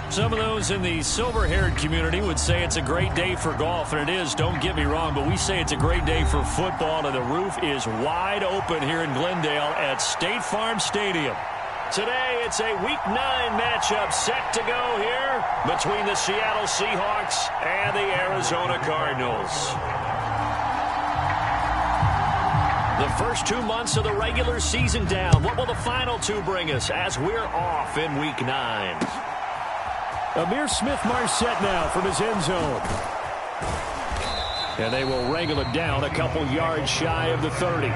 Some of those in the silver-haired community would say it's a great day for golf, and it is, don't get me wrong, but we say it's a great day for football, and the roof is wide open here in Glendale at State Farm Stadium. Today, it's a Week 9 matchup set to go here between the Seattle Seahawks and the Arizona Cardinals. The first 2 months of the regular season down. What will the final 2 bring us as we're off in Week 9? Amir Smith-Marset now from his end zone. And they will wrangle it down a couple yards shy of the 30.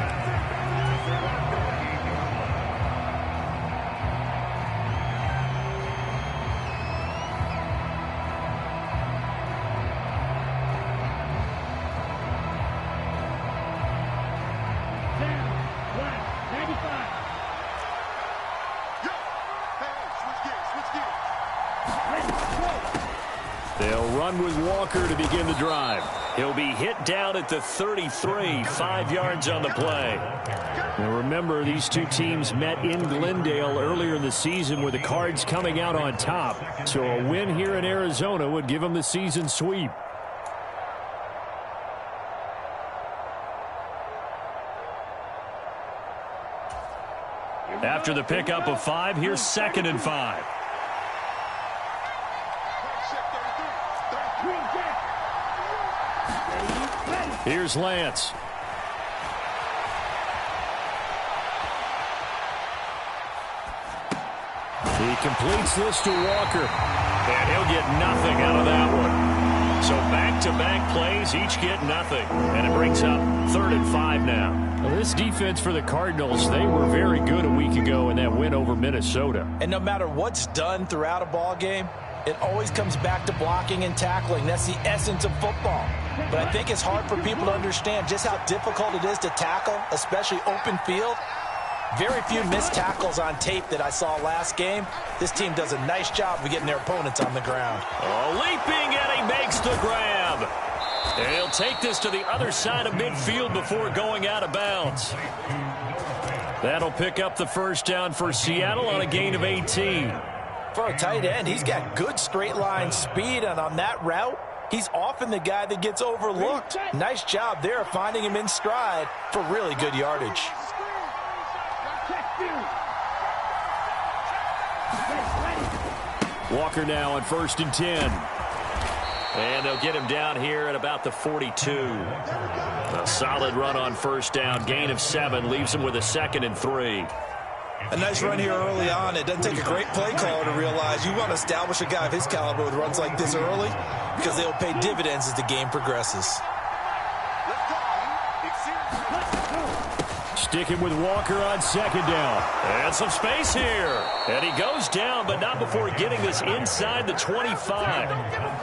They'll run with Walker to begin the drive. He'll be hit down at the 33, 5 yards on the play. Now remember, these two teams met in Glendale earlier in the season with the Cards coming out on top. So a win here in Arizona would give them the season sweep. After the pickup of 5, here's 2nd and 5. Here's Lance. He completes this to Walker. And he'll get nothing out of that one. So back-to-back plays, each get nothing. And it brings up 3rd and 5 now. Well, this defense for the Cardinals, they were very good a week ago in that win over Minnesota. And no matter what's done throughout a ball game, it always comes back to blocking and tackling. That's the essence of football. But I think it's hard for people to understand just how difficult it is to tackle, especially open field. Very few missed tackles on tape that I saw last game. This team does a nice job of getting their opponents on the ground. Oh, leaping, and he makes the grab. And he'll take this to the other side of midfield before going out of bounds. That'll pick up the first down for Seattle on a gain of 18. For a tight end, he's got good straight line speed, and on that route, he's often the guy that gets overlooked. Nice job there of finding him in stride for really good yardage. Walker now on 1st and 10. And they'll get him down here at about the 42. A solid run on first down. Gain of 7 leaves him with a 2nd and 3. A nice run here early on. It doesn't take a great play caller to realize you want to establish a guy of his caliber with runs like this early because they'll pay dividends as the game progresses. Sticking with Walker on 2nd down. And some space here. And he goes down, but not before getting this inside the 25.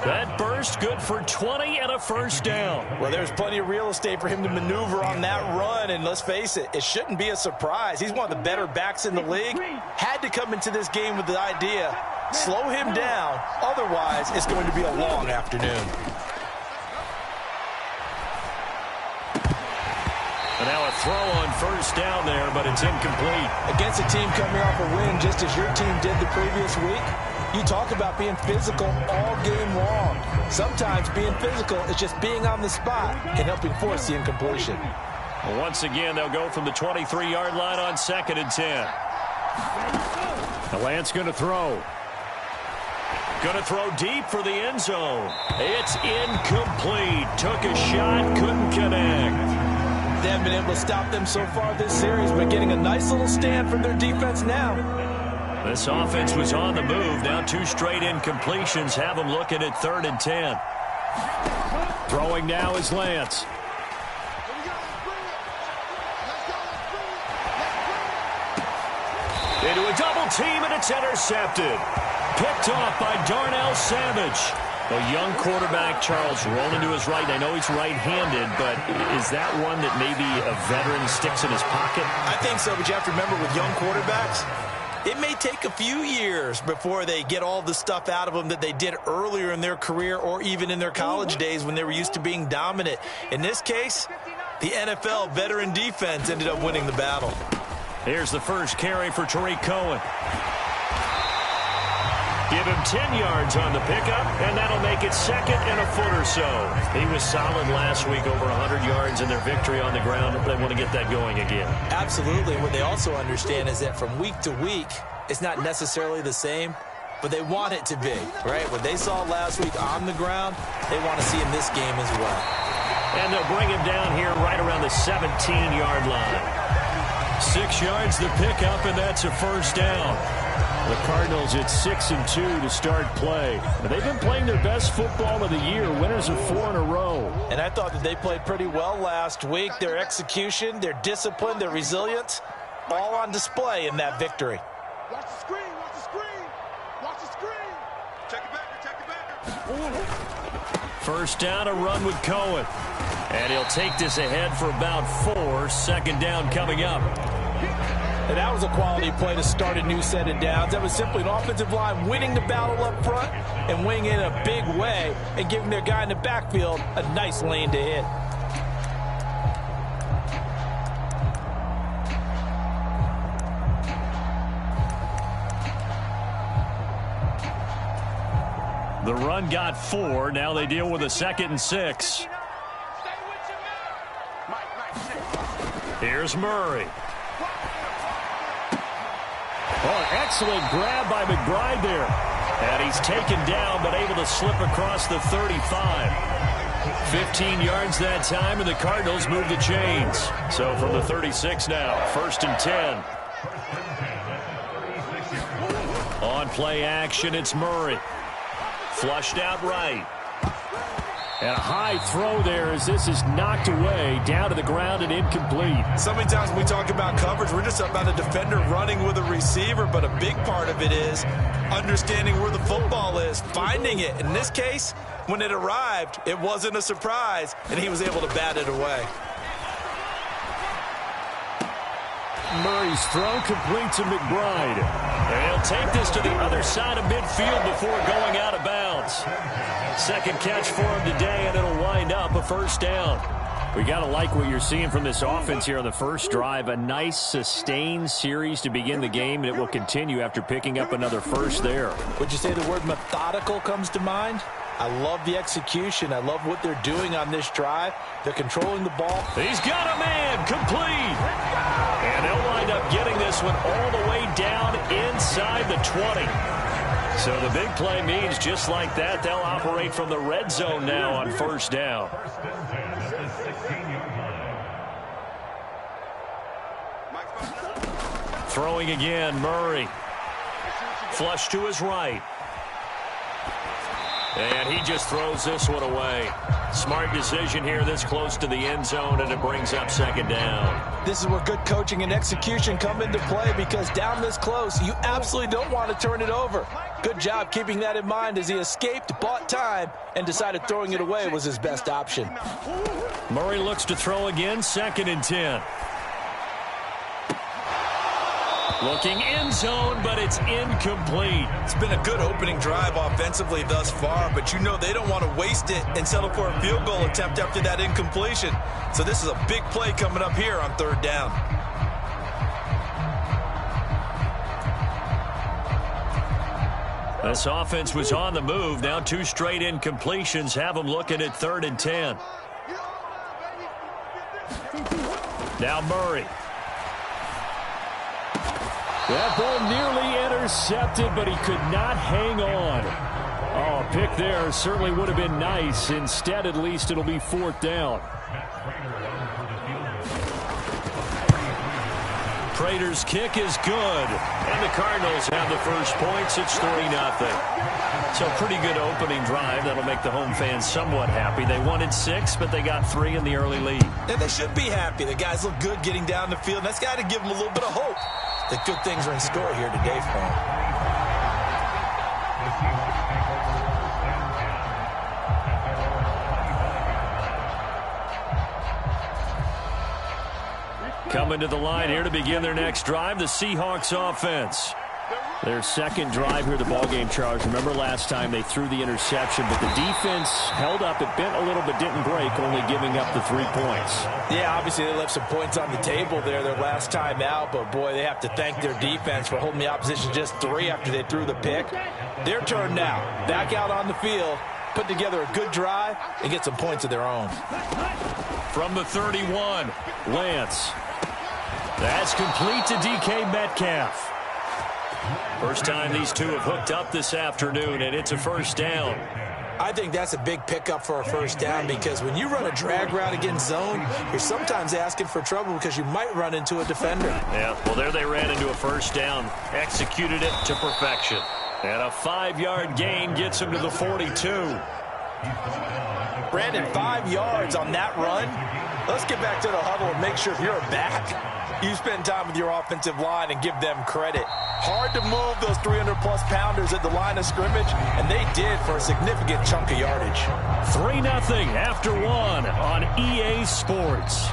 That burst good for 20 and a first down. Well, there's plenty of real estate for him to maneuver on that run. And let's face it, it shouldn't be a surprise. He's one of the better backs in the league. Had to come into this game with the idea, slow him down. Otherwise, it's going to be a long afternoon. And now a throw on first down there, but it's incomplete. Against a team coming off a win just as your team did the previous week, you talk about being physical all game long. Sometimes being physical is just being on the spot and helping force the incompletion. Well, once again, they'll go from the 23-yard line on 2nd and 10. Lance going to throw. Going to throw deep for the end zone. It's incomplete. Took a shot, couldn't connect. They haven't been able to stop them so far this series, but getting a nice little stand from their defense now. This offense was on the move. Now 2 straight incompletions have them looking at 3rd and 10. Throwing now is Lance. Into a double team, and it's intercepted. Picked off by Darnell Savage. A young quarterback, Charles, rolling to his right. I know he's right-handed, but is that one that maybe a veteran sticks in his pocket? I think so, but you have to remember with young quarterbacks, it may take a few years before they get all the stuff out of them that they did earlier in their career or even in their college days when they were used to being dominant. In this case, the NFL veteran defense ended up winning the battle. Here's the first carry for Tariq Cohen. Give him 10 yards on the pickup, and that'll make it second and a foot or so. He was solid last week, over 100 yards in their victory on the ground. They want to get that going again. Absolutely. What they also understand is that from week to week, it's not necessarily the same, but they want it to be, right? What they saw last week on the ground, they want to see in this game as well. And they'll bring him down here right around the 17-yard line. 6 yards the pickup, and that's a first down. The Cardinals at 6-2 to start play. They've been playing their best football of the year. Winners of 4 in a row. And I thought that they played pretty well last week. Their execution, their discipline, their resilience, all on display in that victory. Watch the screen, watch the screen, watch the screen. Check it back. First down, a run with Cohen. And he'll take this ahead for about 4. Second down coming up. And that was a quality play to start a new set of downs. That was simply an offensive line winning the battle up front and winning it in a big way and giving their guy in the backfield a nice lane to hit. The run got 4. Now they deal with a 2nd and 6. Here's Murray. Oh, excellent grab by McBride there. And he's taken down, but able to slip across the 35. 15 yards that time, and the Cardinals move the chains. So from the 36 now, 1st and 10. On play action, it's Murray. Flushed out right. And a high throw there as this is knocked away, down to the ground and incomplete. So many times when we talk about coverage, we're just about a defender running with a receiver, but a big part of it is understanding where the football is, finding it. In this case, when it arrived, it wasn't a surprise, and he was able to bat it away. Murray's throw complete to McBride. And he'll take this to the other side of midfield before going out of bounds. Second catch for him today, and it'll wind up a first down. We got to like what you're seeing from this offense here on the first drive. A nice, sustained series to begin the game, and it will continue after picking up another first there. Would you say the word methodical comes to mind? I love the execution. I love what they're doing on this drive. They're controlling the ball. He's got a man, complete. And they'll wind up getting this one all the way down inside the 20. So the big play means just like that, they'll operate from the red zone now on first down. Throwing again, Murray. Flush to his right. And he just throws this one away. Smart decision here this close to the end zone, and it brings up second down. This is where good coaching and execution come into play, because down this close, you absolutely don't want to turn it over. Good job keeping that in mind as he escaped, bought time, and decided throwing it away was his best option. Murray looks to throw again, 2nd and 10. Looking end zone, but it's incomplete. It's been a good opening drive offensively thus far, but you know they don't want to waste it and settle for a field goal attempt after that incompletion. So this is a big play coming up here on 3rd down. This offense was on the move. Now 2 straight incompletions have them looking at 3rd and 10. Now Murray. That ball nearly intercepted, but he could not hang on. Oh, a pick there certainly would have been nice. Instead, at least, it'll be 4th down. Prater's kick is good. And the Cardinals have the first points. It's 3-0. So pretty good opening drive. That'll make the home fans somewhat happy. They wanted 6, but they got 3 in the early lead. And they should be happy. The guys look good getting down the field. And that's got to give them a little bit of hope that good things are in store here today for them. Coming to the line here to begin their next drive, the Seahawks offense. Their second drive here, the ballgame, Charles. Remember last time they threw the interception, but the defense held up. It bent a little but didn't break, only giving up the 3 points. Yeah, obviously they left some points on the table there their last time out, but boy, they have to thank their defense for holding the opposition just 3 after they threw the pick. Their turn now. Back out on the field, put together a good drive, and get some points of their own. From the 31, Lance. That's complete to DK Metcalf. First time these two have hooked up this afternoon, and it's a first down. I think that's a big pickup for a first down because when you run a drag route against zone, you're sometimes asking for trouble because you might run into a defender. Yeah, well, there they ran into a first down, executed it to perfection. And a 5-yard gain gets him to the 42. Brandon, 5 yards on that run. Let's get back to the huddle and make sure if you're a back, you spend time with your offensive line and give them credit. Hard to move those 300-plus pounders at the line of scrimmage, and they did for a significant chunk of yardage. 3-0 after 1 on EA Sports.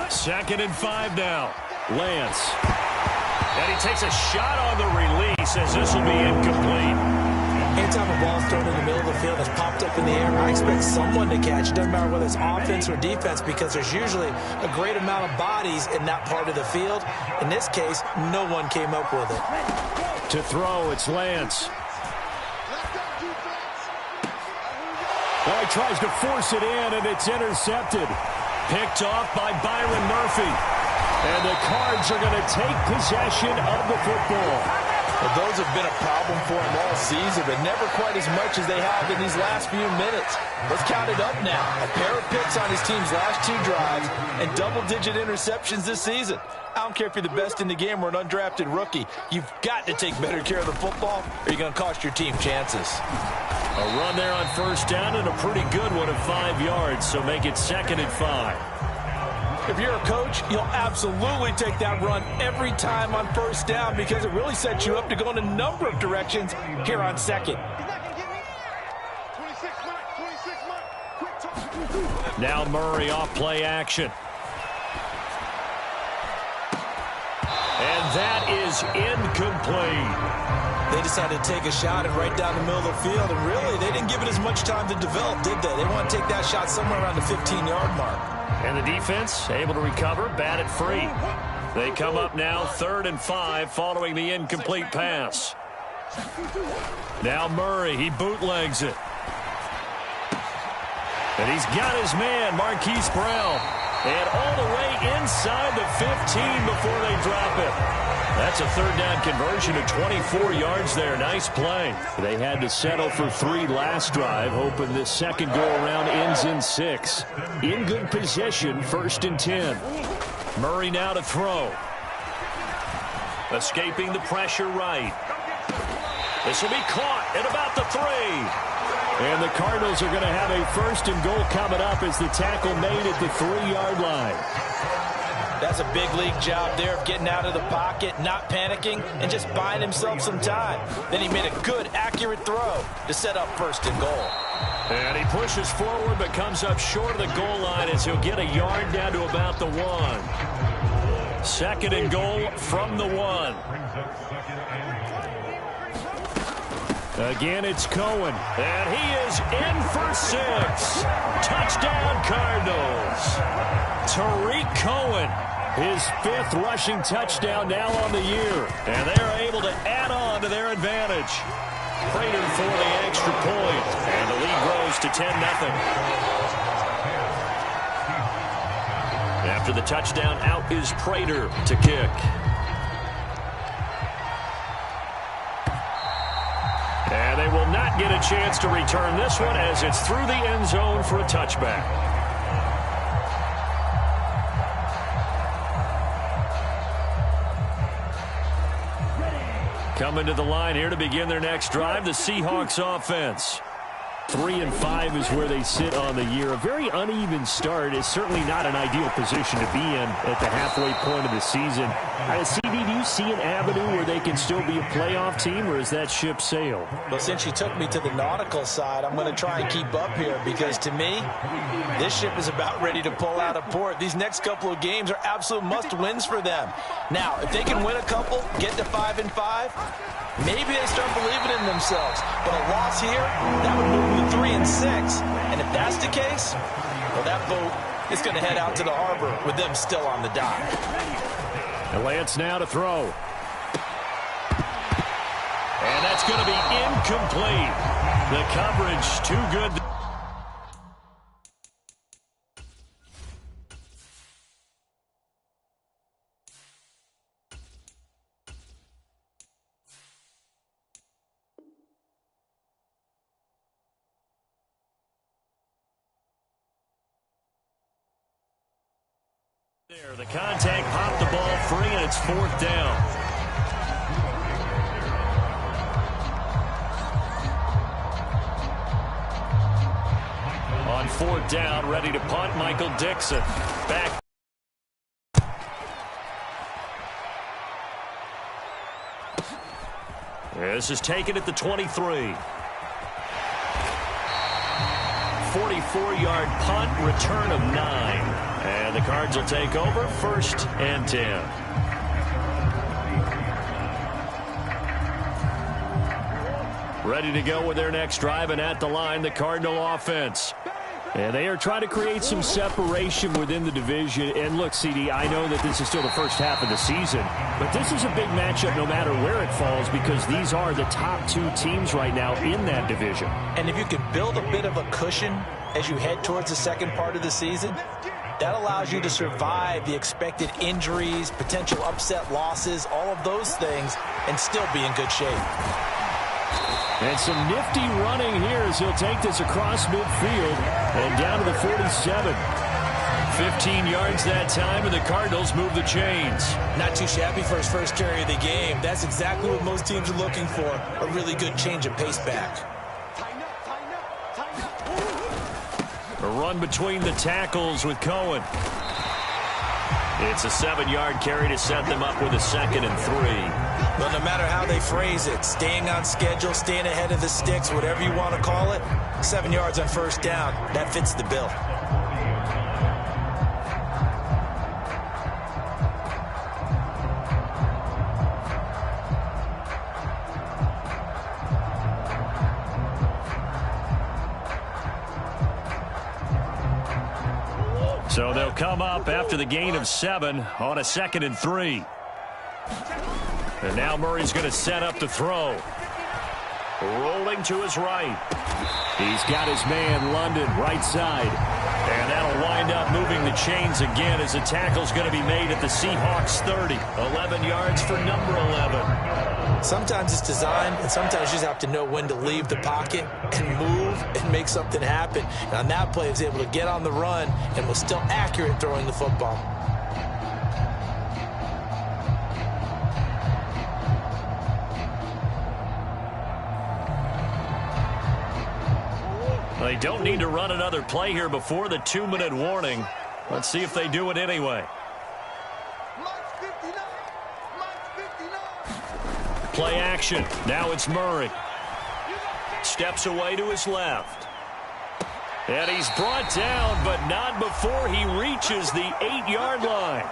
Second and 5 now. Lance. And he takes a shot on the release as this will be incomplete. Anytime a ball's thrown in the middle of the field and it's popped up in the air, I expect someone to catch. It doesn't matter whether it's offense or defense because there's usually a great amount of bodies in that part of the field. In this case, no one came up with it. To throw, it's Lance. Well, he tries to force it in, and it's intercepted. Picked off by Byron Murphy. And the Cards are going to take possession of the football. Well, those have been a problem for him all season, but never quite as much as they have in these last few minutes. Let's count it up now. A pair of picks on his team's last 2 drives and double-digit interceptions this season. I don't care if you're the best in the game or an undrafted rookie. You've got to take better care of the football or you're going to cost your team chances. A run there on first down and a pretty good one at 5 yards, so make it 2nd and 5. If you're a coach, you'll absolutely take that run every time on first down because it really sets you up to go in a number of directions here on second. Now Murray off play action. And that is incomplete. They decided to take a shot and right down the middle of the field, and really, they didn't give it as much time to develop, did they? They want to take that shot somewhere around the 15-yard mark. And the defense able to recover, bat it free. They come up now 3rd and 5 following the incomplete pass. Now Murray, he bootlegs it. And he's got his man, Marquise Brown. And all the way inside the 15 before they drop it. That's a 3rd down conversion of 24 yards there. Nice play. They had to settle for 3 last drive, hoping this second go-around ends in 6. In good position, 1st and 10. Murray now to throw. Escaping the pressure right. This will be caught at about the 3. And the Cardinals are going to have a 1st and goal coming up as the tackle made at the 3-yard line. That's a big league job there of getting out of the pocket, not panicking, and just buying himself some time. Then he made a good, accurate throw to set up 1st and goal. And he pushes forward but comes up short of the goal line as he'll get a yard down to about the 1. 2nd and goal from the 1. Again, it's Cohen. And he is in for 6. Touchdown, Cardinals. Tariq Cohen, his 5th rushing touchdown now on the year. And they're able to add on to their advantage. Prater for the extra point. And the lead grows to 10-0. After the touchdown, out is Prater to kick. And they will not get a chance to return this one as it's through the end zone for a touchback. Coming to the line here to begin their next drive, the Seahawks offense. 3-5 is where they sit on the year. A very uneven start is certainly not an ideal position to be in at the halfway point of the season. CD, do you see an avenue where they can still be a playoff team, or is that ship sailed? Well, since you took me to the nautical side, I'm going to try and keep up here because, to me, this ship is about ready to pull out of port. These next couple of games are absolute must-wins for them. Now, if they can win a couple, get to 5-5, maybe they start believing in themselves. But a loss here, that would move them to 3-6. And if that's the case, well, that boat is going to head out to the harbor with them still on the dock. And Lance now to throw. And that's going to be incomplete. The coverage too good. There, the contact popped the ball free, and it's 4th down. On 4th down, ready to punt, Michael Dixon. Back. This is taken at the 23. 44-yard punt, return of 9. And the Cards will take over, 1st and 10. Ready to go with their next drive, and at the line, the Cardinal offense. And they are trying to create some separation within the division. And look, CD, I know that this is still the first half of the season, but this is a big matchup no matter where it falls because these are the top 2 teams right now in that division. And if you can build a bit of a cushion as you head towards the second part of the season, that allows you to survive the expected injuries, potential upset losses, all of those things, and still be in good shape. And some nifty running here as he'll take this across midfield and down to the 47. 15 yards that time, and the Cardinals move the chains. Not too shabby for his first carry of the game. That's exactly what most teams are looking for, a really good change of pace back. A run between the tackles with Cohen. It's a 7-yard carry to set them up with a 2nd and 3. Well, no matter how they phrase it, staying on schedule, staying ahead of the sticks, whatever you want to call it, 7 yards on 1st down, that fits the bill. So they'll come up after the gain of 7 on a 2nd and 3. And now Murray's going to set up the throw. Rolling to his right. He's got his man, London, right side. And that'll wind up moving the chains again as the tackle's going to be made at the Seahawks 30. 11 yards for number 11. Sometimes it's designed, and sometimes you just have to know when to leave the pocket and move and make something happen. And on that play, he was able to get on the run and was still accurate throwing the football. They don't need to run another play here before the 2-minute warning. Let's see if they do it anyway. Play action. Now it's Murray. Steps away to his left. And he's brought down, but not before he reaches the 8-yard line.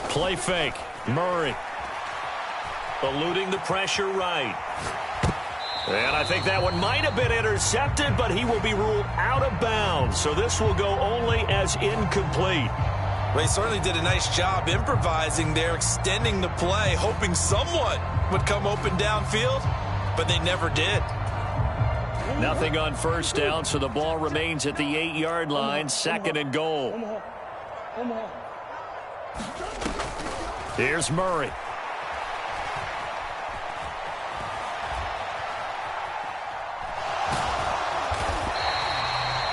Play fake. Murray. Eluding the pressure right. And I think that one might have been intercepted, but he will be ruled out of bounds. So this will go only as incomplete. Well, he certainly did a nice job improvising there, extending the play, hoping someone would come open downfield, but they never did. Nothing on first down, so the ball remains at the 8-yard line, 2nd and goal. Here's Murray.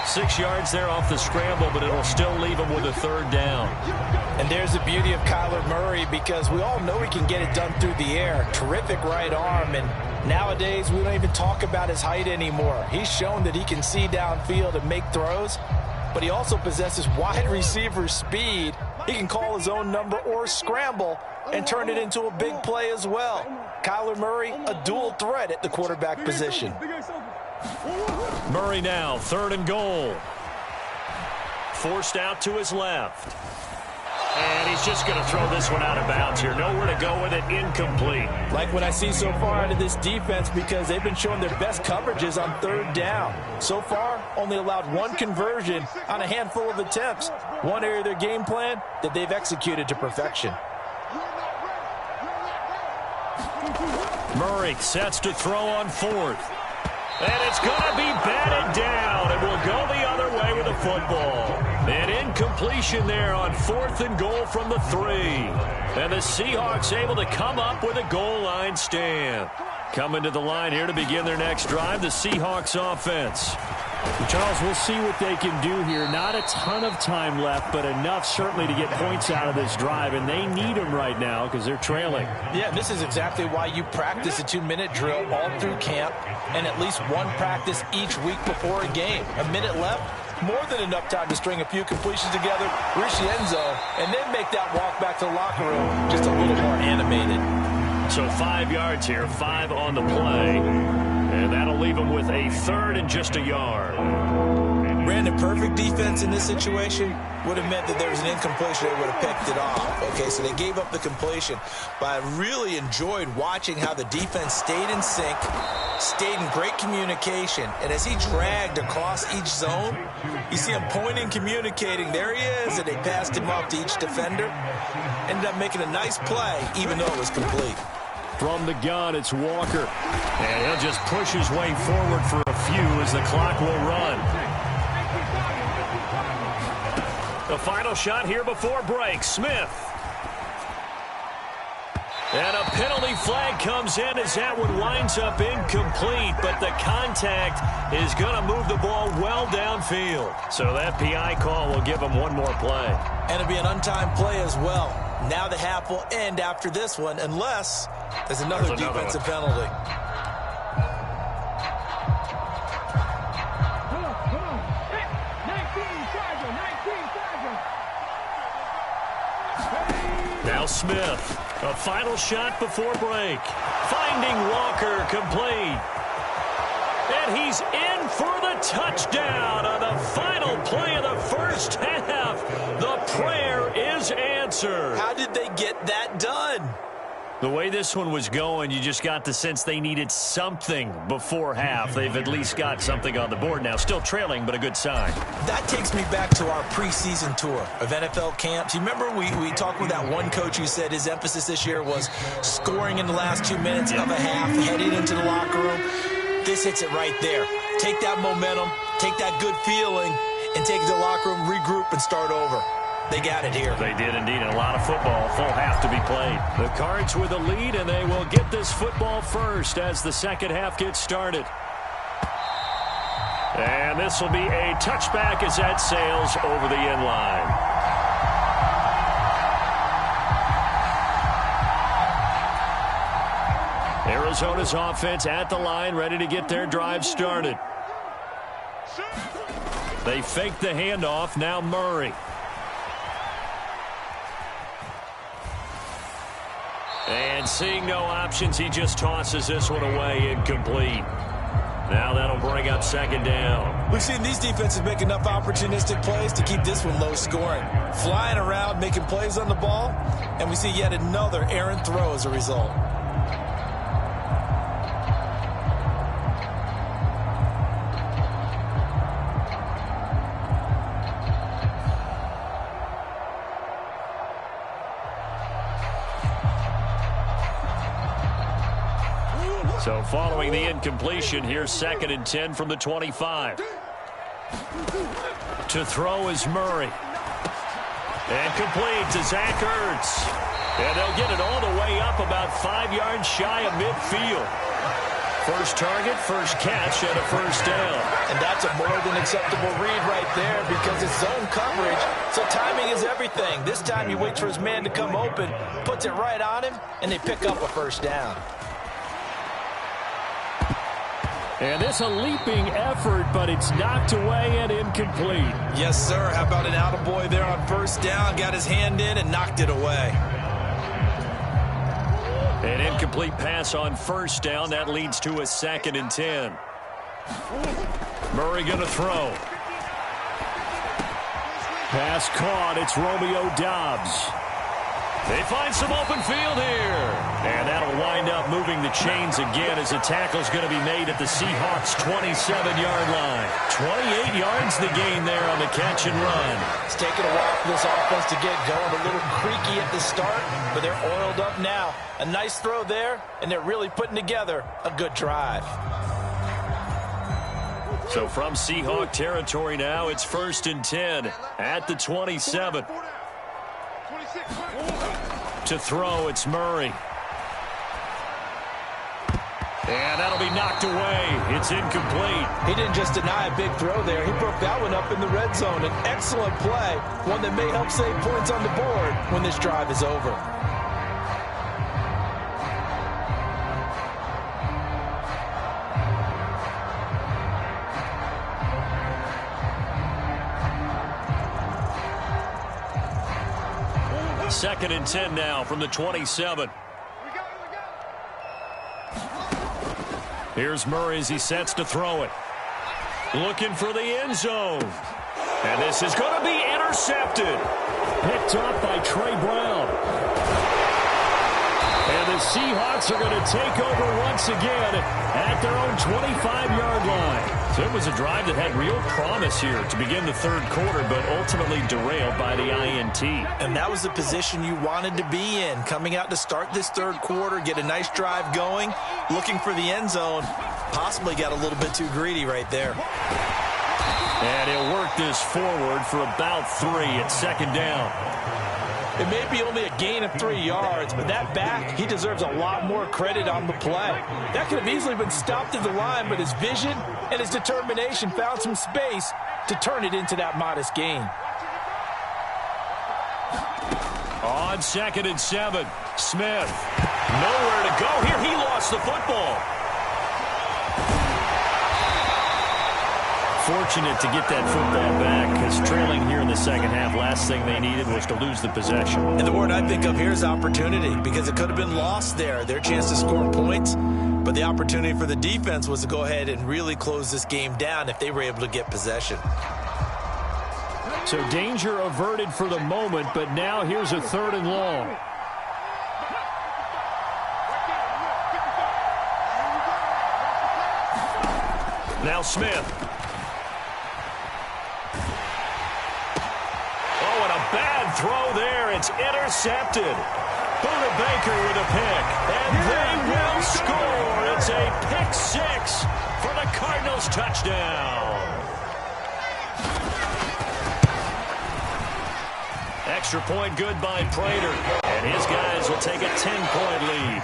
Six yards there off the scramble, but it'll still leave him with a 3rd down. And there's the beauty of Kyler Murray, because we all know he can get it done through the air. Terrific right arm, and nowadays we don't even talk about his height anymore. He's shown that he can see downfield and make throws, but he also possesses wide receiver speed. He can call his own number or scramble and turn it into a big play as well. Kyler Murray, a dual threat at the quarterback position. Murray now, 3rd and goal. Forced out to his left. And he's just going to throw this one out of bounds here. Nowhere to go with it, incomplete. Like what I see so far out of this defense, because they've been showing their best coverages on 3rd down. So far, only allowed 1 conversion on a handful of attempts. One area of their game plan that they've executed to perfection. Murray sets to throw on 4th. And it's going to be batted down. It will go the other way with the football. An incompletion there on 4th and goal from the 3. And the Seahawks able to come up with a goal line stand. Coming to the line here to begin their next drive, the Seahawks offense. Charles, we'll see what they can do here. Not a ton of time left, but enough certainly to get points out of this drive, and they need them right now because they're trailing. Yeah, this is exactly why you practice a 2-minute drill all through camp and at least one practice each week before a game. A minute left, more than enough time to string a few completions together, reach the end zone, and then make that walk back to the locker room just a little more animated. So 5 yards here, 5 on the play. And that'll leave him with a 3rd and just a yard. Brandon, perfect defense in this situation would have meant that there was an incompletion. They would have picked it off. Okay, so they gave up the completion. But I really enjoyed watching how the defense stayed in sync, stayed in great communication. And as he dragged across each zone, you see him pointing, communicating. There he is, and they passed him off to each defender. Ended up making a nice play, even though it was complete. From the gun, it's Walker. And he'll just push his way forward for a few as the clock will run. The final shot here before break, Smith. And a penalty flag comes in as that one winds up incomplete, but the contact is going to move the ball well downfield. So that PI call will give him one more play. And it'll be an untimed play as well. Now the half will end after this one, unless there's another defensive penalty. Now Smith, a final shot before break. Finding Walker complete. And he's in for the touchdown on the final play of the first half. The prayer is answered. How did they get that done? The way this one was going, you just got the sense they needed something before half. They've at least got something on the board now. Still trailing, but a good sign. That takes me back to our preseason tour of NFL camps. You remember we talked with that one coach who said his emphasis this year was scoring in the last 2 minutes of a half, heading into the locker room. This hits it right there. Take that momentum, take that good feeling, and take it to the locker room, regroup, and start over. They got it here. They did indeed. A lot of football, full half to be played. The Cards with a lead, and they will get this football first as the second half gets started. And this will be a touchback as that sails over the end line. Arizona's offense at the line, ready to get their drive started. They fake the handoff. Now Murray. And seeing no options, he just tosses this one away, incomplete. Now that'll bring up second down. We've seen these defenses make enough opportunistic plays to keep this one low scoring. Flying around, making plays on the ball, and we see yet another errant throw as a result. So following the incompletion, here's 2nd and 10 from the 25. To throw is Murray. And complete to Zach Ertz. And they'll get it all the way up about 5 yards shy of midfield. First target, first catch, and a first down. And that's a more than acceptable read right there because it's zone coverage, so timing is everything. This time he waits for his man to come open, puts it right on him, and they pick up a first down. And this a leaping effort, but it's knocked away and incomplete. Yes, sir. How about an attaboy there on first down? Got his hand in and knocked it away. An incomplete pass on first down. That leads to a 2nd and 10. Murray going to throw. Pass caught. It's Romeo Doubs. They find some open field here. And that'll wind up moving the chains again as the tackle's going to be made at the Seahawks' 27-yard line. 28 yards the gain there on the catch and run. It's taken a while for this offense to get going. A little creaky at the start, but they're oiled up now. A nice throw there, and they're really putting together a good drive. So from Seahawk territory now, it's 1st and 10 at the 27. To throw, it's Murray. And that'll be knocked away. It's incomplete. He didn't just deny a big throw there. He broke that one up in the red zone. An excellent play, one that may help save points on the board when this drive is over. Second and 10 now from the 27. Here's Murray as he sets to throw it. Looking for the end zone. And this is going to be intercepted. Picked up by Trey Brown. And the Seahawks are going to take over once again at their own 25-yard line. So it was a drive that had real promise here to begin the third quarter, but ultimately derailed by the INT. And that was the position you wanted to be in. Coming out to start this third quarter, get a nice drive going, looking for the end zone. Possibly got a little bit too greedy right there. And he'll work this forward for about 3 at 2nd down. It may be only a gain of 3 yards, but that back, he deserves a lot more credit on the play. That could have easily been stopped at the line, but his vision and his determination found some space to turn it into that modest gain. On 2nd and 7, Smith. Nowhere to go here. He lost the football. Fortunate to get that football back because trailing here in the second half, last thing they needed was to lose the possession. And the word I think of here is opportunity because it could have been lost there. Their chance to score points, but the opportunity for the defense was to go ahead and really close this game down if they were able to get possession. So danger averted for the moment, but now here's a 3rd and long. Now Smith. Bad throw there. It's intercepted. Buda Baker with a pick. And they will score. It's a pick 6 for the Cardinals touchdown. Extra point good by Prater. And his guys will take a 10-point lead.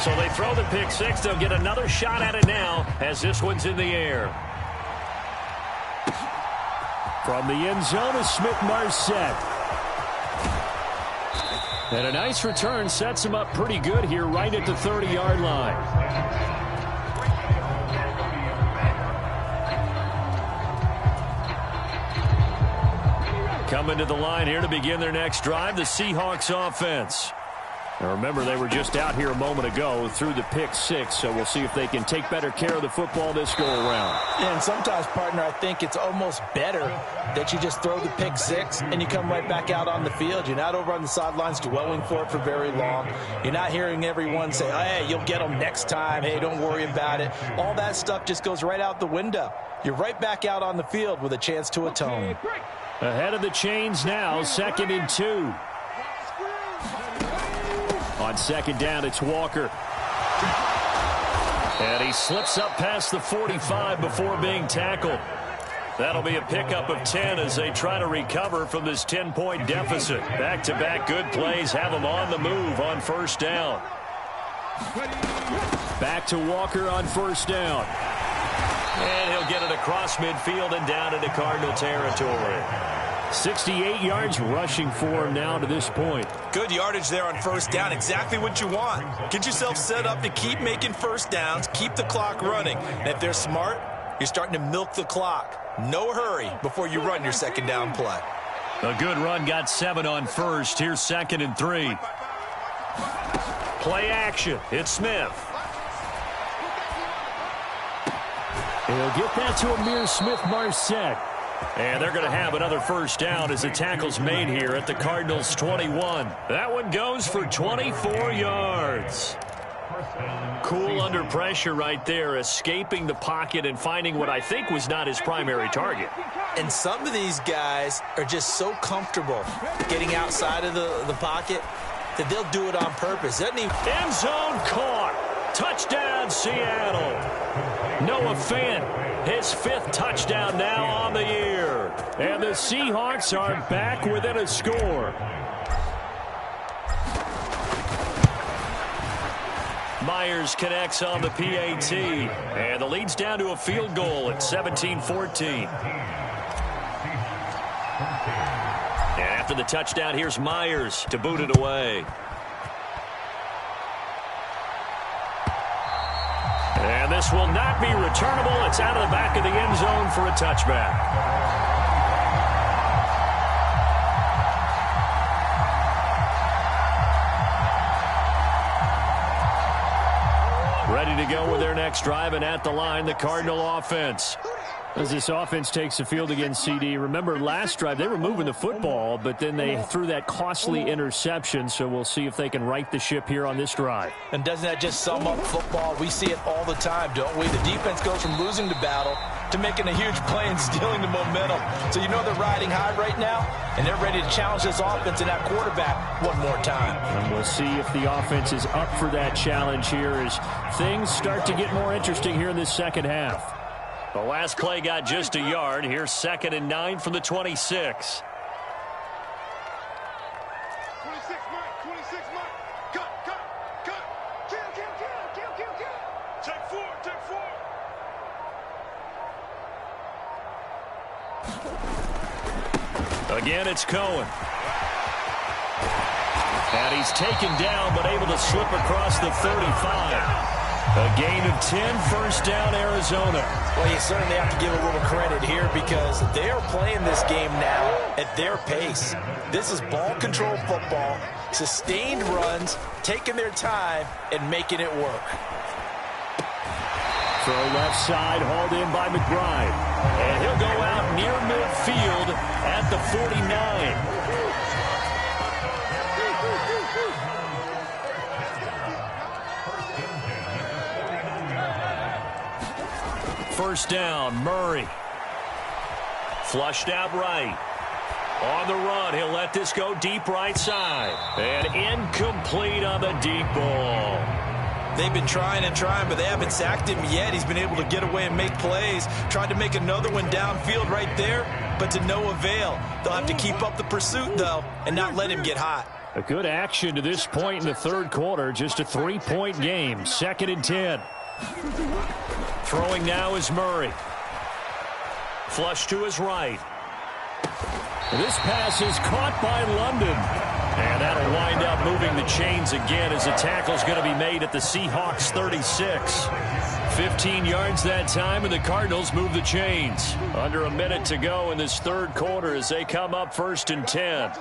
So they throw the pick 6. They'll get another shot at it now as this one's in the air. From the end zone is Smith-Marset. And a nice return sets him up pretty good here right at the 30-yard line. Coming to the line here to begin their next drive, the Seahawks offense. Now remember, they were just out here a moment ago through the pick 6, so we'll see if they can take better care of the football this go-around. Yeah, and sometimes, partner, I think it's almost better that you just throw the pick 6 and you come right back out on the field. You're not over on the sidelines dwelling for it for very long. You're not hearing everyone say, hey, you'll get them next time. Hey, don't worry about it. All that stuff just goes right out the window. You're right back out on the field with a chance to atone. Ahead of the chains now, 2nd and 2. On second down, it's Walker. And he slips up past the 45 before being tackled. That'll be a pickup of 10 as they try to recover from this 10-point deficit. Back-to-back good plays have them on the move on first down. Back to Walker on first down. And he'll get it across midfield and down into Cardinal territory. 68 yards rushing for him now to this point. Good yardage there on first down. Exactly what you want. Get yourself set up to keep making first downs, keep the clock running. And if they're smart, you're starting to milk the clock. No hurry before you run your second down play. A good run got 7 on first. Here's 2nd and 3. Play action. It's Smith. He'll get that to Amir Smith-Marset. And they're going to have another first down as the tackle's made here at the Cardinals' 21. That one goes for 24 yards. Cool under pressure right there, escaping the pocket and finding what I think was not his primary target. And some of these guys are just so comfortable getting outside of the pocket that they'll do it on purpose. Doesn't he? End zone caught. Touchdown, Seattle. Noah Fant, his 5th touchdown now on the year. And the Seahawks are back within a score. Myers connects on the PAT. And the lead's down to a field goal at 17-14. And after the touchdown, here's Myers to boot it away. And this will not be returnable. It's out of the back of the end zone for a touchback. Ready to go with their next drive, and at the line, the Cardinal offense. As this offense takes the field against CD, remember last drive they were moving the football, but then they threw that costly interception, so we'll see if they can right the ship here on this drive. And doesn't that just sum up football? We see it all the time, don't we? The defense goes from losing the battle to making a huge play and stealing the momentum. So you know they're riding high right now, and they're ready to challenge this offense and that quarterback one more time. And we'll see if the offense is up for that challenge here as things start to get more interesting here in this second half. The last play got just a yard. Here's 2nd and 9 from the 26. 26 mark, 26 mark. Cut. Kill. Take 4. Again, it's Cohen. And he's taken down, but able to slip across the 35. A gain of 10, first down, Arizona. Well, you certainly have to give a little credit here because they are playing this game now at their pace. This is ball control football, sustained runs, taking their time, and making it work. Throw left side, hauled in by McBride. And he'll go out near midfield at the 49. First down, Murray. Flushed out right. On the run, he'll let this go deep right side. And incomplete on the deep ball. They've been trying, but they haven't sacked him yet. He's been able to get away and make plays. Tried to make another one downfield right there, but to no avail. They'll have to keep up the pursuit, though, and not let him get hot. A good action to this point in the third quarter. Just a 3-point game. 2nd and 10. Throwing now is Murray. Flush to his right. This pass is caught by London. And that'll wind up moving the chains again as the tackle's going to be made at the Seahawks 36. 15 yards that time, and the Cardinals move the chains. Under a minute to go in this third quarter as they come up 1st and 10.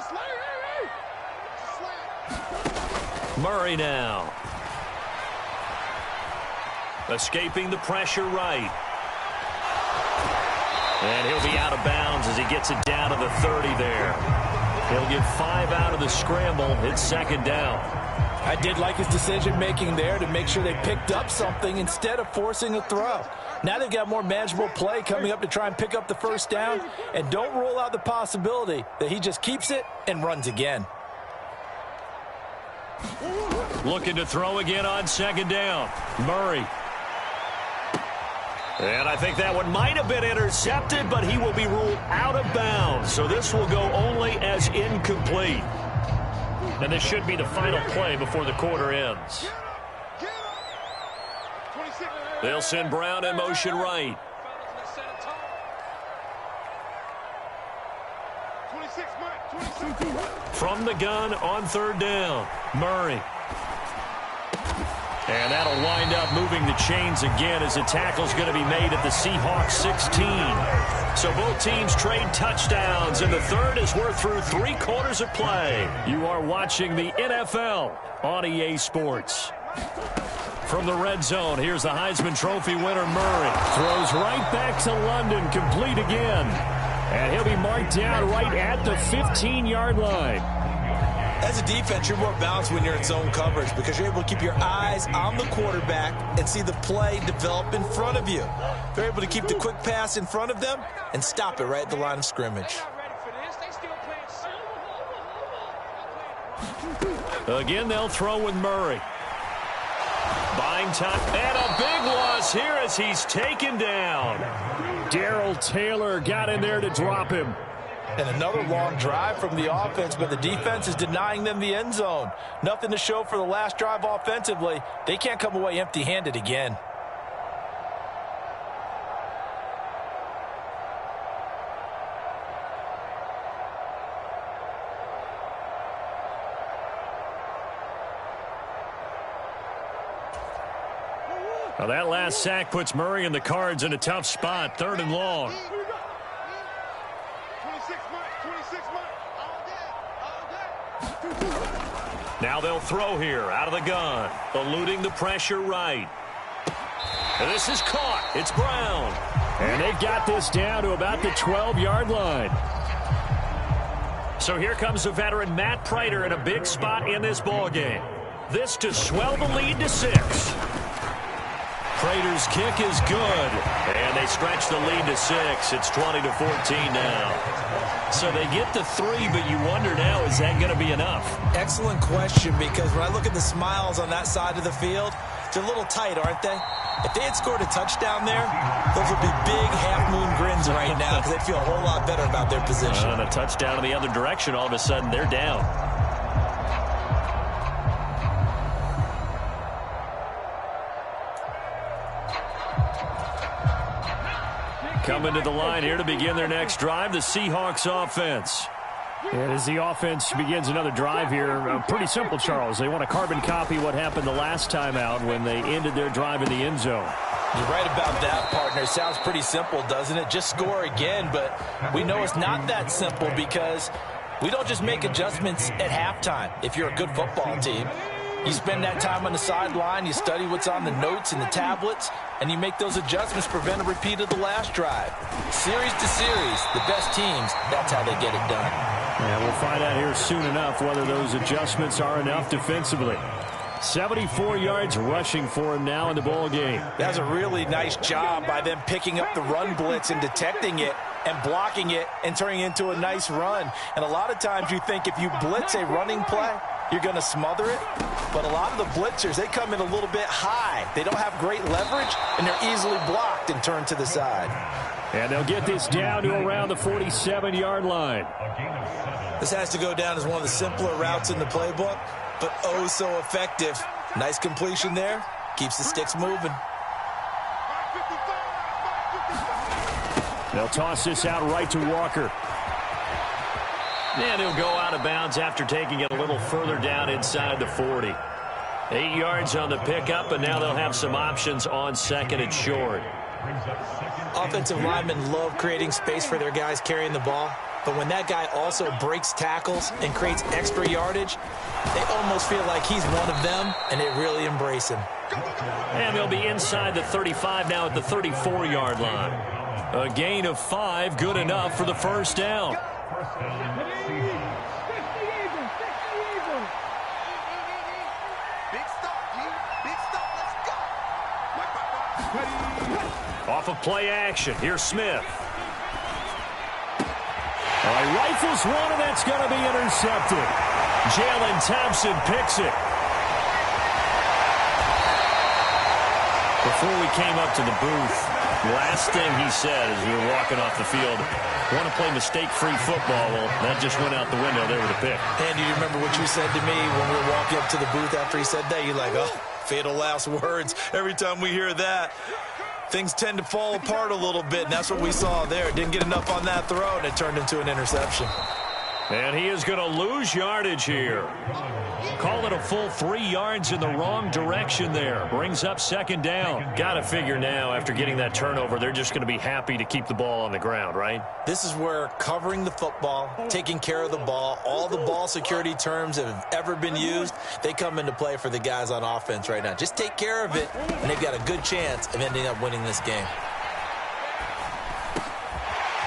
Murray now. Escaping the pressure right. And he'll be out of bounds as he gets it down to the 30 there. He'll get 5 out of the scramble. It's 2nd down. I did like his decision-making there to make sure they picked up something instead of forcing a throw. Now they've got more manageable play coming up to try and pick up the first down. And don't rule out the possibility that he just keeps it and runs again. Looking to throw again on second down. Murray. And I think that one might have been intercepted, but he will be ruled out of bounds. So this will go only as incomplete. And this should be the final play before the quarter ends. They'll send Brown in motion right. From the gun on third down, Murray. And that'll wind up moving the chains again as the tackle's going to be made at the Seahawks 16. So both teams trade touchdowns, and the third is we're through 3 quarters of play. You are watching the NFL on EA Sports. From the red zone, here's the Heisman Trophy winner, Murray. Throws right back to London, complete again. And he'll be marked down right at the 15-yard line. As a defense, you're more balanced when you're in zone coverage because you're able to keep your eyes on the quarterback and see the play develop in front of you. They're able to keep the quick pass in front of them and stop it right at the line of scrimmage. Again, they'll throw with Murray. Buying time, and a big loss here as he's taken down. Darrell Taylor got in there to drop him. And another long drive from the offense, but the defense is denying them the end zone. Nothing to show for the last drive offensively. They can't come away empty-handed again. Now that last sack puts Murray and the Cards in a tough spot, 3rd and long. Now they'll throw here out of the gun, eluding the pressure right. And this is caught. It's Brown. And they've got this down to about the 12-yard line. So here comes the veteran Matt Prater in a big spot in this ballgame. This to swell the lead to 6. Prater's kick is good, and they stretch the lead to 6. It's 20-14 now. So they get the 3, but you wonder now, is that going to be enough? Excellent question, because when I look at the smiles on that side of the field, they're a little tight, aren't they? If they had scored a touchdown there, those would be big half-moon grins right now because they'd feel a whole lot better about their position. And a touchdown in the other direction, all of a sudden they're down. Coming to the line here to begin their next drive, the Seahawks offense. And as the offense begins another drive here, pretty simple, Charles. They want to carbon copy what happened the last time out when they ended their drive in the end zone. You're right about that, partner. Sounds pretty simple, doesn't it? Just score again, but we know it's not that simple because we don't just make adjustments at halftime. If you're a good football team, you spend that time on the sideline, you study what's on the notes and the tablets, and you make those adjustments, prevent a repeat of the last drive. Series to series, the best teams, that's how they get it done. And we'll find out here soon enough whether those adjustments are enough defensively. 74 yards rushing for him now in the ball game. That was a really nice job by them picking up the run blitz and detecting it and blocking it and turning it into a nice run. And a lot of times you think if you blitz a running play, you're going to smother it. But a lot of the blitzers, they come in a little bit high. They don't have great leverage, and they're easily blocked and turned to the side. And they'll get this down to around the 47-yard line. This has to go down as one of the simpler routes in the playbook, but oh so effective. Nice completion there. Keeps the sticks moving. They'll toss this out right to Walker. And he'll go out of bounds after taking it a little further down inside the 40. 8 yards on the pickup, and now they'll have some options on 2nd and short. Offensive linemen love creating space for their guys carrying the ball, but when that guy also breaks tackles and creates extra yardage, they almost feel like he's one of them, and they really embrace him. And they'll be inside the 35 now at the 34-yard line. A gain of 5, good enough for the first down. Off of play action, here's Smith. All right, rifles one, and that's going to be intercepted. Jalen Thompson picks it. Before we came up to the booth, last thing he said as we were walking off the field, want to play mistake-free football. Well, that just went out the window there with a pick. And you remember what you said to me when we were walking up to the booth after he said that? You're like, oh, fatal last words. Every time we hear that, things tend to fall apart a little bit, and that's what we saw there. Didn't get enough on that throw, and it turned into an interception. And he is going to lose yardage here. Call it a full 3 yards in the wrong direction there. Brings up second down. Got to figure now, after getting that turnover, they're just going to be happy to keep the ball on the ground, right? This is where covering the football, taking care of the ball, all the ball security terms that have ever been used, they come into play for the guys on offense right now. Just take care of it, and they've got a good chance of ending up winning this game.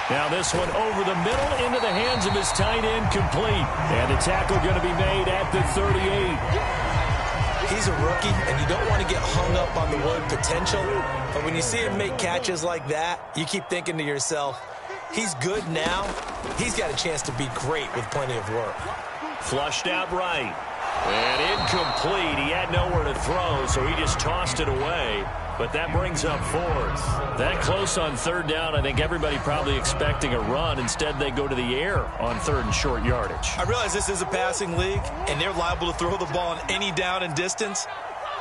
Now this one over the middle into the hands of his tight end, complete. And the tackle going to be made at the 38. He's a rookie, and you don't want to get hung up on the word potential. But when you see him make catches like that, you keep thinking to yourself, he's good now. He's got a chance to be great with plenty of work. Flushed out right. And incomplete. He had nowhere to throw, so he just tossed it away. But that brings up fourth. That close on third down, I think everybody probably expecting a run. Instead, they go to the air on third and short yardage. I realize this is a passing league, and they're liable to throw the ball on any down and distance.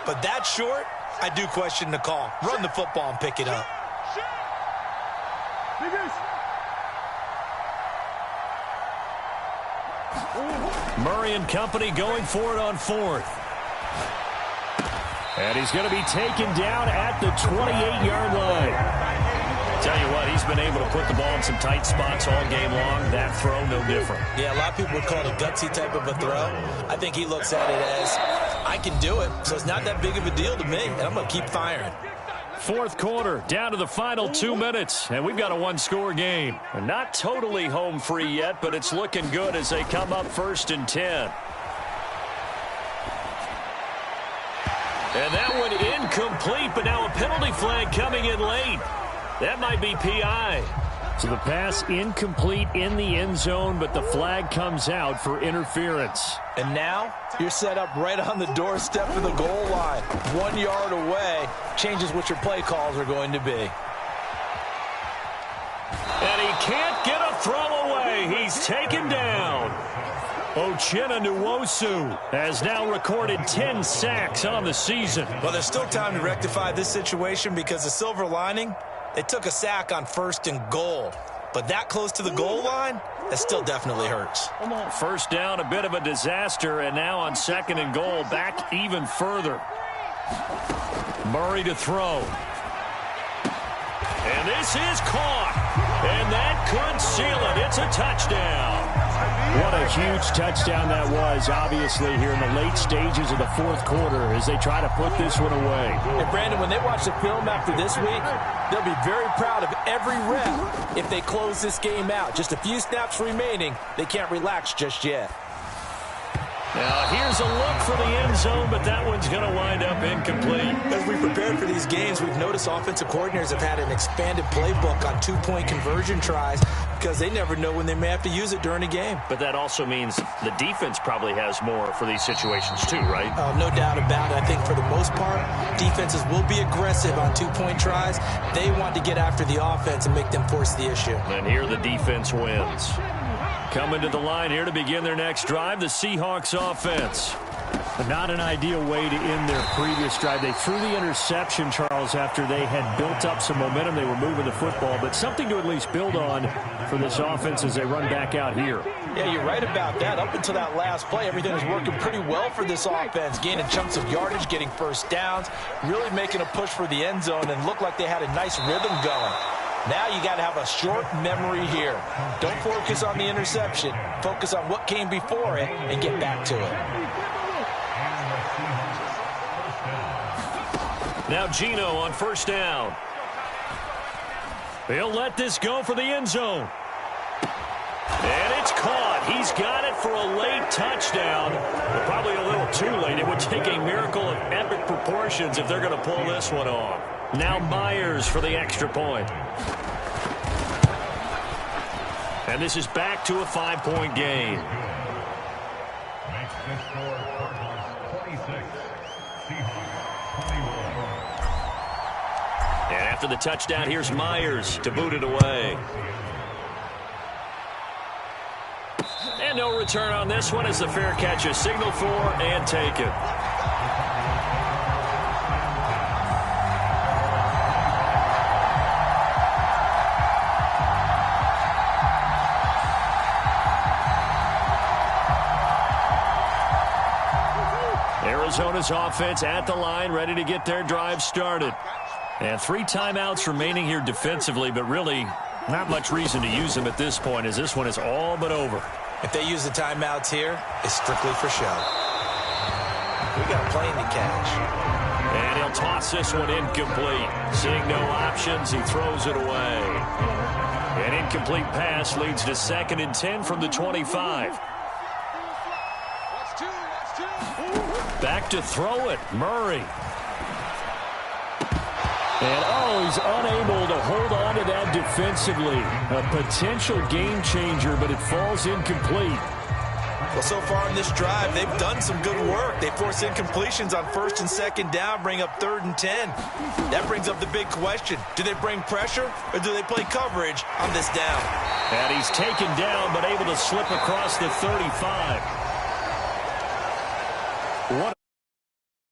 But that short, I do question the call. Run the football and pick it up. Murray and company going for it on fourth. And he's going to be taken down at the 28-yard line. Tell you what, he's been able to put the ball in some tight spots all game long. That throw, no different. Yeah, a lot of people would call it a gutsy type of a throw. I think he looks at it as, I can do it, so it's not that big of a deal to me, and I'm going to keep firing. Fourth quarter, down to the final 2 minutes, and we've got a one-score game. We're not totally home free yet, but it's looking good as they come up 1st and 10. And that one incomplete, but now a penalty flag coming in late. That might be PI. So the pass incomplete in the end zone, but the flag comes out for interference. And now you're set up right on the doorstep of the goal line. 1 yard away changes what your play calls are going to be. And he can't get a throw away. He's taken down. Uchenna Nwosu has now recorded 10 sacks on the season. Well, there's still time to rectify this situation because the silver lining, they took a sack on 1st and goal. But that close to the goal line, that still definitely hurts. First down, a bit of a disaster, and now on 2nd and goal, back even further. Murray to throw. And this is caught. And that could seal it. It's a touchdown. What a huge touchdown that was, obviously, here in the late stages of the fourth quarter as they try to put this one away. And, Brandon, when they watch the film after this week, they'll be very proud of every rep if they close this game out. Just a few snaps remaining. They can't relax just yet. Now, here's a look for the end zone, but that one's going to wind up incomplete. As we prepared for these games, we've noticed offensive coordinators have had an expanded playbook on two-point conversion tries because they never know when they may have to use it during a game. But that also means the defense probably has more for these situations too, right? No doubt about it. I think for the most part, defenses will be aggressive on two-point tries. They want to get after the offense and make them force the issue. And here the defense wins. Coming to the line here to begin their next drive, the Seahawks offense. Not an ideal way to end their previous drive. They threw the interception, Charles, after they had built up some momentum. They were moving the football, but something to at least build on for this offense as they run back out here. Yeah, you're right about that. Up until that last play, everything was working pretty well for this offense, gaining chunks of yardage, getting first downs, really making a push for the end zone, and looked like they had a nice rhythm going. Now you got to have a short memory here. Don't focus on the interception. Focus on what came before it and get back to it. Now Gino on first down. He'll let this go for the end zone. And it's caught. He's got it for a late touchdown. But probably a little too late. It would take a miracle of epic proportions if they're going to pull this one off. Now Myers for the extra point. And this is back to a 5-point game. After the touchdown, here's Myers to boot it away. And no return on this one as the fair catch is signaled for and taken. Arizona's offense at the line, ready to get their drive started. And 3 timeouts remaining here defensively, but really not much reason to use them at this point as this one is all but over. If they use the timeouts here, it's strictly for show. We got a plane to catch. And he'll toss this one incomplete. Seeing no options, he throws it away. An incomplete pass leads to 2nd and 10 from the 25. Back to throw it, Murray. And, he's unable to hold on to that defensively. A potential game changer, but it falls incomplete. Well, so far in this drive, they've done some good work. They force incompletions on 1st and 2nd down, bring up 3rd and 10. That brings up the big question. Do they bring pressure, or do they play coverage on this down? And he's taken down, but able to slip across the 35. What